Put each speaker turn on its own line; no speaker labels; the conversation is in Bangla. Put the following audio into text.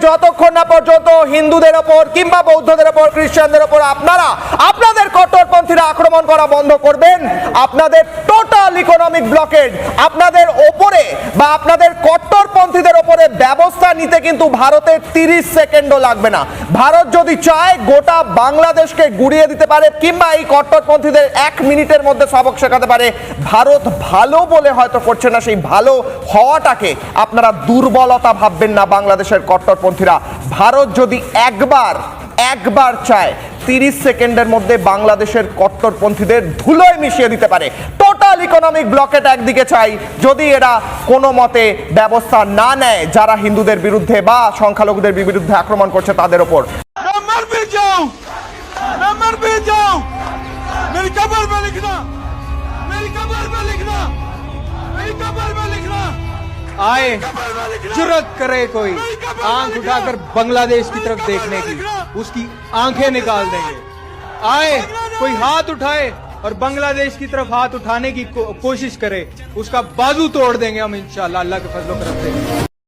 যতক্ষণ না পর্যন্ত হিন্দুদের ওপর কিংবা বৌদ্ধদের ওপর খ্রিস্টানদের ওপর আপনারা আপনাদের কট্টরপন্থীরা আক্রমণ করা বন্ধ করবেন, আপনাদের টোটাল ইকোনমিক ব্লকেড আপনাদের ওপরে বা আপনাদের কট্টরপন্থীদের ওপরে ব্যবস্থা নিতে কিন্তু ভারতের 30 সেকেন্ডও লাগবে না। ভারত যদি চায় গোটা বাংলাদেশকে গুড়িয়ে দিতে পারে কিংবা এই কট্টরপন্থীদের 1 মিনিটের মধ্যে সবক শেখাতে পারে। ভারত ভালো বলে হয়তো করছে না, সেই ভালো হওয়াটাকে আপনারা দুর্বলতা ভাববেন না বাংলাদেশের কট্টরপন্থীরা। ভারত যদি একবার চায় 30 সেকেন্ডের মধ্যে বাংলাদেশের কট্টরপন্থীদের ধুলোয় মিশিয়ে দিতে পারে। টোটাল ইকোনমিক ব্লকেট একদিকে চাই, যদি এরা কোনো মতে ব্যবস্থা না নেয় যারা হিন্দুদের বিরুদ্ধে বা সংখ্যালঘুদের বিরুদ্ধে আক্রমণ করছে তাদের ওপর।
आए जुर्रत करे कोई आंख उठाकर बांग्लादेश की तरफ देखने की, उसकी आंखें निकाल देंगे। आए कोई हाथ उठाए और बांग्लादेश की तरफ हाथ उठाने की कोशिश करे, उसका बाजू तोड़ देंगे हम इंशाल्लाह अल्लाह के फजलो करम से।